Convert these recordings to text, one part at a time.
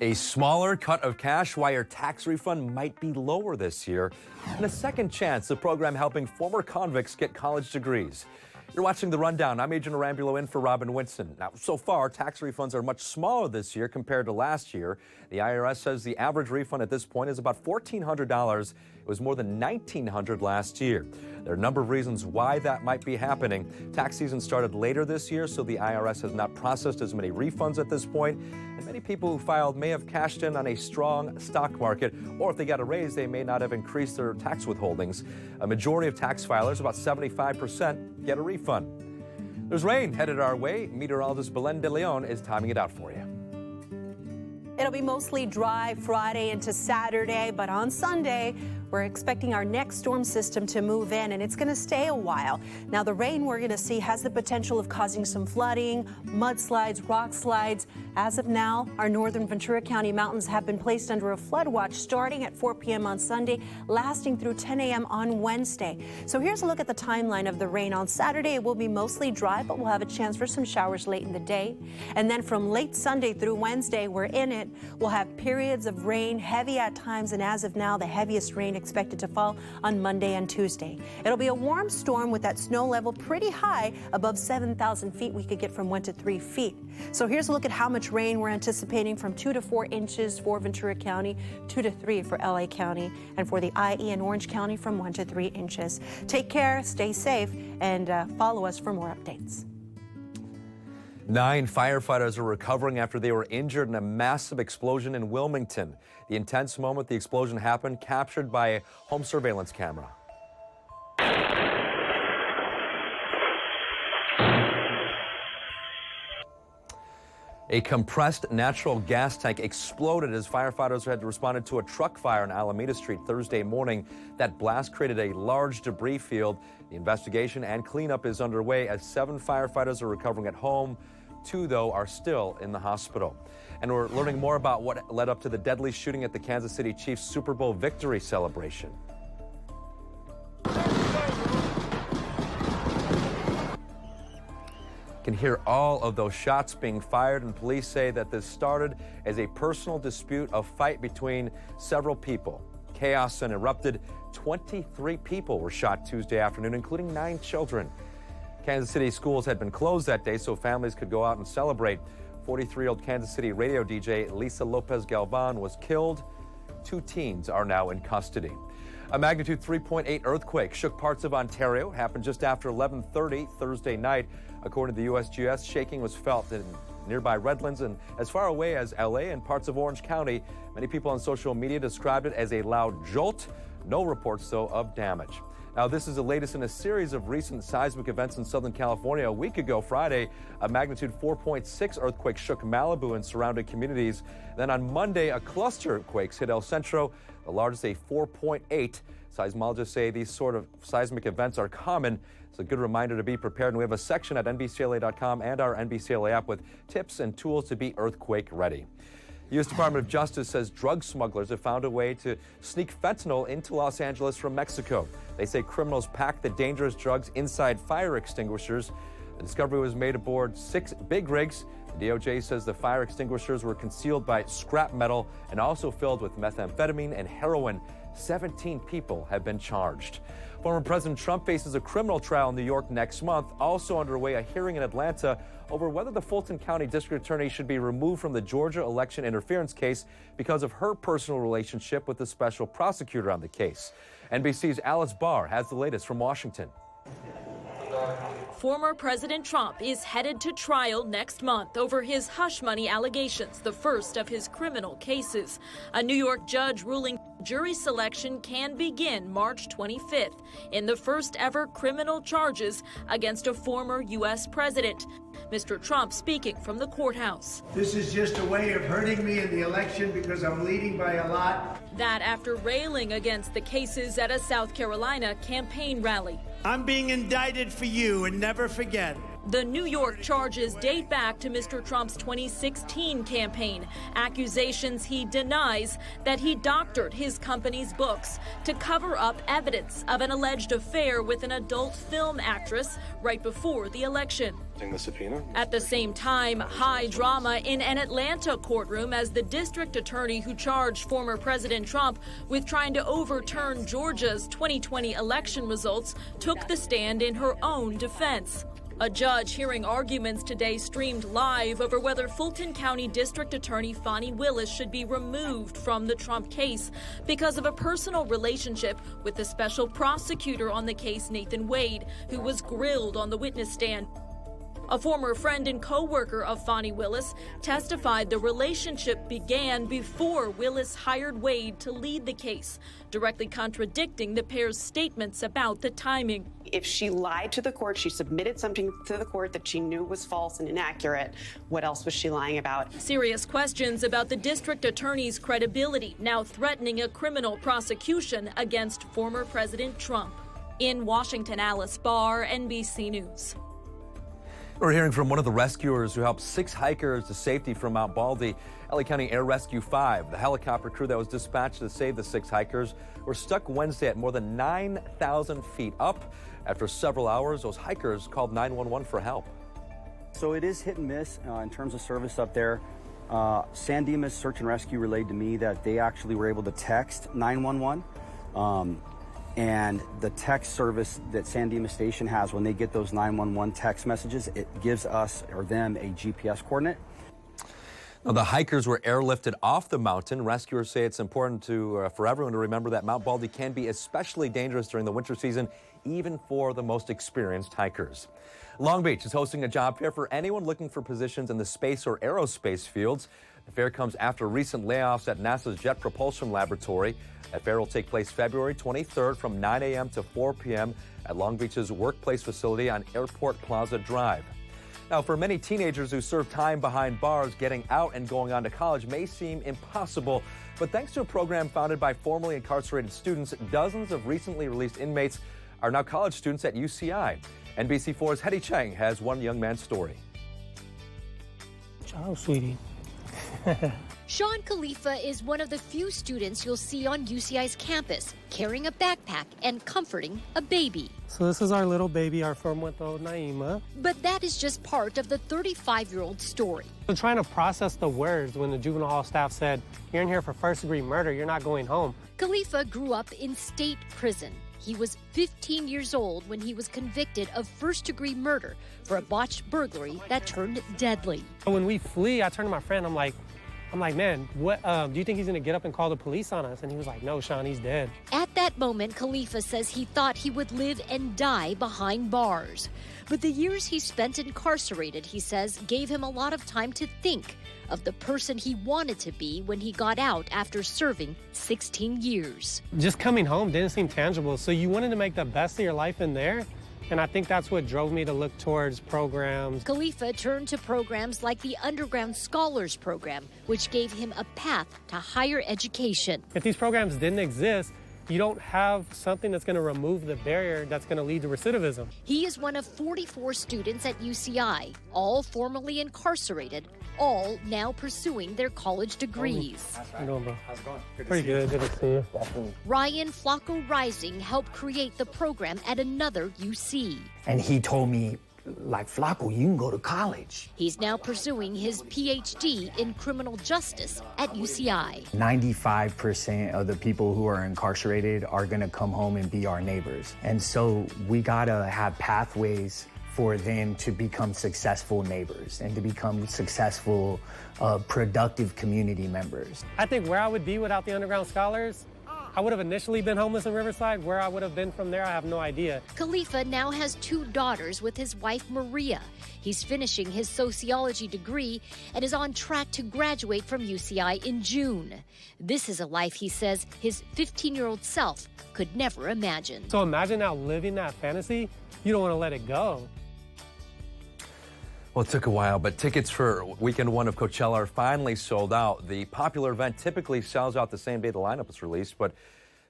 A smaller cut of cash, why your tax refund might be lower this year, and a second chance, the program helping former convicts get college degrees. You're watching The Rundown. I'm Agent Arambulo in for Robin Winston. Now, so far, tax refunds are much smaller this year compared to last year. The IRS says the average refund at this point is about $1,400. It was more than $1,900 last year. There are a number of reasons why that might be happening. Tax season started later this year, so the IRS has not processed as many refunds at this point. And many people who filed may have cashed in on a strong stock market, or if they got a raise, they may not have increased their tax withholdings. A majority of tax filers, about 75%, get a refund. There's rain headed our way. Meteorologist Belen de Leon is timing it out for you. It'll be mostly dry Friday into Saturday, but on Sunday, we're expecting our next storm system to move in, and it's going to stay a while. Now, the rain we're going to see has the potential of causing some flooding, mudslides, rock slides. As of now, our northern Ventura County mountains have been placed under a flood watch starting at 4 p.m. on Sunday, lasting through 10 a.m. on Wednesday. So here's a look at the timeline of the rain. On Saturday, it will be mostly dry, but we'll have a chance for some showers late in the day. And then from late Sunday through Wednesday, we're in it. We'll have periods of rain, heavy at times, and as of now, the heaviest rain expected to fall on Monday and Tuesday. It'll be a warm storm with that snow level pretty high, above 7,000 feet. We could get from 1 to 3 feet. So here's a look at how much rain we're anticipating: from 2 to 4 inches for Ventura County, 2 to 3 for LA County, and for the IE and Orange County from 1 to 3 inches. Take care, stay safe, and follow us for more updates. 9 firefighters are recovering after they were injured in a massive explosion in Wilmington. The intense moment the explosion happened captured by a home surveillance camera. A compressed natural gas tank exploded as firefighters had responded to a truck fire on Alameda Street Thursday morning. That blast created a large debris field. The investigation and cleanup is underway as 7 firefighters are recovering at home. 2, though, are still in the hospital. And we're learning more about what led up to the deadly shooting at the Kansas City Chiefs Super Bowl victory celebration. Can hear all of those shots being fired, and police say that this started as a personal dispute, a fight between several people. Chaos then erupted. 23 people were shot Tuesday afternoon, including 9 children. Kansas City schools had been closed that day so families could go out and celebrate. 43-year-old Kansas City radio DJ Lisa Lopez Galvan was killed. 2 teens are now in custody. A magnitude 3.8 earthquake shook parts of Ontario. It happened just after 11:30 Thursday night. According to the USGS, shaking was felt in nearby Redlands and as far away as LA and parts of Orange County. Many people on social media described it as a loud jolt. No reports, though, of damage. Now, this is the latest in a series of recent seismic events in Southern California. A week ago, Friday, a magnitude 4.6 earthquake shook Malibu and surrounding communities. Then on Monday, a cluster of quakes hit El Centro, the largest, a 4.8. Seismologists say these sort of seismic events are common. It's a good reminder to be prepared, and we have a section at NBCLA.com and our NBCLA app with tips and tools to be earthquake ready. The U.S. Department of Justice says drug smugglers have found a way to sneak fentanyl into Los Angeles from Mexico. They say criminals pack the dangerous drugs inside fire extinguishers. The discovery was made aboard 6 big rigs. The DOJ says the fire extinguishers were concealed by scrap metal and also filled with methamphetamine and heroin. 17 people have been charged. Former President Trump faces a criminal trial in New York next month. Also underway, a hearing in Atlanta over whether the Fulton County District Attorney should be removed from the Georgia election interference case because of her personal relationship with the special prosecutor on the case. NBC's Alice Barr has the latest from Washington. Former President Trump is headed to trial next month over his hush money allegations, the first of his criminal cases. A New York judge ruling jury selection can begin March 25th in the first ever criminal charges against a former U.S. president. Mr. Trump speaking from the courthouse. This is just a way of hurting me in the election because I'm leading by a lot. That after railing against the cases at a South Carolina campaign rally. I'm being indicted for you, and never forget, The New York charges date back to Mr. Trump's 2016 campaign. Accusations he denies that he doctored his company's books to cover up evidence of an alleged affair with an adult film actress right before the election. The subpoena. At the same time, high drama in an Atlanta courtroom as the district attorney who charged former President Trump with trying to overturn Georgia's 2020 election results took the stand in her own defense. A judge hearing arguments today streamed live over whether Fulton County District Attorney Fani Willis should be removed from the Trump case because of a personal relationship with the special prosecutor on the case, Nathan Wade, who was grilled on the witness stand. A former friend and co-worker of Fani Willis testified the relationship began before Willis hired Wade to lead the case, directly contradicting the pair's statements about the timing. If she lied to the court, she submitted something to the court that she knew was false and inaccurate, what else was she lying about? Serious questions about the district attorney's credibility, now threatening a criminal prosecution against former President Trump. In Washington, Alice Barr, NBC News. We're hearing from one of the rescuers who helped 6 hikers to safety from Mount Baldy. LA County Air Rescue 5, the helicopter crew that was dispatched to save the 6 hikers, were stuck Wednesday at more than 9,000 feet up. After several hours, those hikers called 911 for help. So it is hit and miss in terms of service up there. San Dimas Search and Rescue relayed to me that they actually were able to text 911. And the text service that San Dimas Station has, when they get those 911 text messages, it gives us or them a GPS coordinate. Now, the hikers were airlifted off the mountain. Rescuers say it's important for everyone to remember that Mount Baldy can be especially dangerous during the winter season, even for the most experienced hikers. Long Beach is hosting a job fair for anyone looking for positions in the space or aerospace fields. The fair comes after recent layoffs at NASA's Jet Propulsion Laboratory. That fair will take place February 23rd from 9 a.m. to 4 p.m. at Long Beach's workplace facility on Airport Plaza Drive. Now, for many teenagers who serve time behind bars, getting out and going on to college may seem impossible. But thanks to a program founded by formerly incarcerated students, dozens of recently released inmates are now college students at UCI. NBC4's Hetty Chang has one young man's story. Ciao, sweetie. Sean Khalifa is one of the few students you'll see on UCI's campus, carrying a backpack and comforting a baby. So this is our little baby, our 4-month-old Naima. But that is just part of the 35-year-old story. I'm trying to process the words when the juvenile hall staff said, "You're in here for first-degree murder, you're not going home." Khalifa grew up in state prison. He was 15 years old when he was convicted of first-degree murder for a botched burglary that turned deadly. When we flee, I turn to my friend, I'm like, man, what? Do you think he's going to get up and call the police on us? And he was like, no, Sean, he's dead. At that moment, Khalifa says he thought he would live and die behind bars. But the years he spent incarcerated, he says, gave him a lot of time to think of the person he wanted to be when he got out after serving 16 years. Just coming home didn't seem tangible, so you wanted to make the best of your life in there. And I think that's what drove me to look towards programs. Khalifa turned to programs like the Underground Scholars Program, which gave him a path to higher education. If these programs didn't exist, you don't have something that's going to remove the barrier that's going to lead to recidivism. He is one of 44 students at UCI, all formerly incarcerated, all now pursuing their college degrees. How you doing, bro? How's it going? Pretty good. Good to see you. Ryan Flacco Rising helped create the program at another UC. And he told me, like, Flacco, you can go to college. He's now pursuing his PhD in criminal justice at UCI. 95% of the people who are incarcerated are going to come home and be our neighbors. And so we got to have pathways for them to become successful neighbors and to become successful, productive community members. I think where I would be without the Underground Scholars, I would have initially been homeless in Riverside. Where I would have been from there, I have no idea. Khalifa now has 2 daughters with his wife, Maria. He's finishing his sociology degree and is on track to graduate from UCI in June. This is a life, he says, his 15-year-old self could never imagine. So imagine now living that fantasy. You don't want to let it go. Well, it took a while, but tickets for weekend 1 of Coachella are finally sold out. The popular event typically sells out the same day the lineup is released, but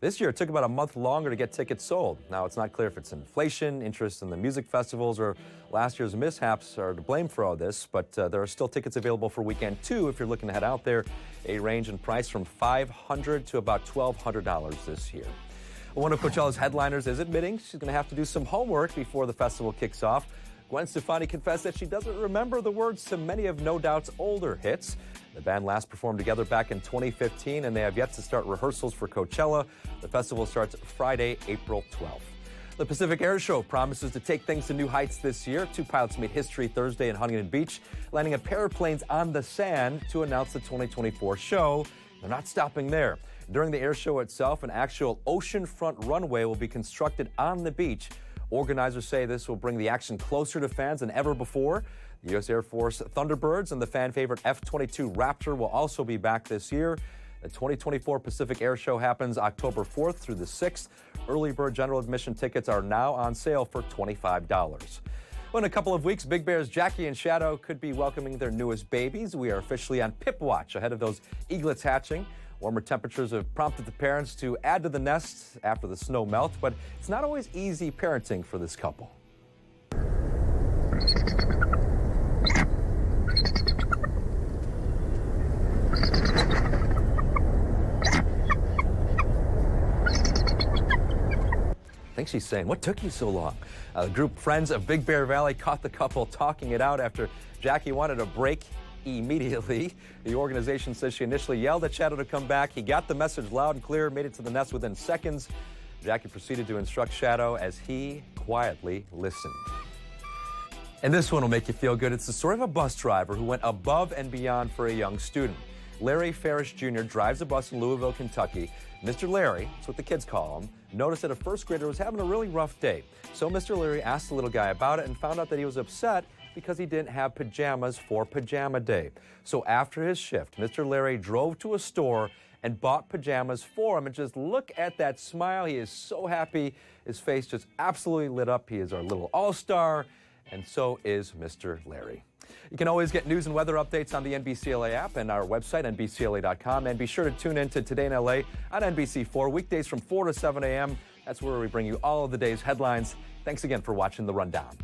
This year, it took about a month longer to get tickets sold. Now, it's not clear if it's inflation, interest in the music festivals, or last year's mishaps are to blame for all this, but there are still tickets available for weekend 2 if you're looking to head out there. A range in price from $500 to about $1,200 this year. One of Coachella's headliners is admitting she's going to have to do some homework before the festival kicks off. Gwen Stefani confessed that she doesn't remember the words to many of No Doubt's older hits. The band last performed together back in 2015, and they have yet to start rehearsals for Coachella. The festival starts Friday, April 12th. The Pacific Air Show promises to take things to new heights this year. 2 pilots made history Thursday in Huntington Beach, landing a pair of planes on the sand to announce the 2024 show. They're not stopping there. During the air show itself, an actual oceanfront runway will be constructed on the beach. Organizers say this will bring the action closer to fans than ever before. The U.S. Air Force Thunderbirds and the fan-favorite F-22 Raptor will also be back this year. The 2024 Pacific Air Show happens October 4th through the 6th. Early bird general admission tickets are now on sale for $25. Well, in a couple of weeks, Big Bear's Jackie and Shadow could be welcoming their newest babies. We are officially on Pip Watch ahead of those eaglets hatching. Warmer temperatures have prompted the parents to add to the nest after the snow melt, but it's not always easy parenting for this couple. I think she's saying, "What took you so long?" The group Friends of Big Bear Valley caught the couple talking it out after Jackie wanted a break immediately. The organization says she initially yelled at Shadow to come back. He got the message loud and clear, made it to the nest within seconds. Jackie proceeded to instruct Shadow as he quietly listened. And this one will make you feel good. It's the story of a bus driver who went above and beyond for a young student. Larry Ferris Jr. drives a bus in Louisville, Kentucky. Mr. Larry, that's what the kids call him, noticed that a first grader was having a really rough day. So Mr. Larry asked the little guy about it and found out that he was upset because he didn't have pajamas for pajama day. So after his shift, Mr. Larry drove to a store and bought pajamas for him. And just look at that smile. He is so happy. His face just absolutely lit up. He is our little all-star, and so is Mr. Larry. You can always get news and weather updates on the NBCLA app and our website, NBCLA.com. And be sure to tune in to Today in LA on NBC4, weekdays from 4 to 7 a.m. That's where we bring you all of the day's headlines. Thanks again for watching The Rundown.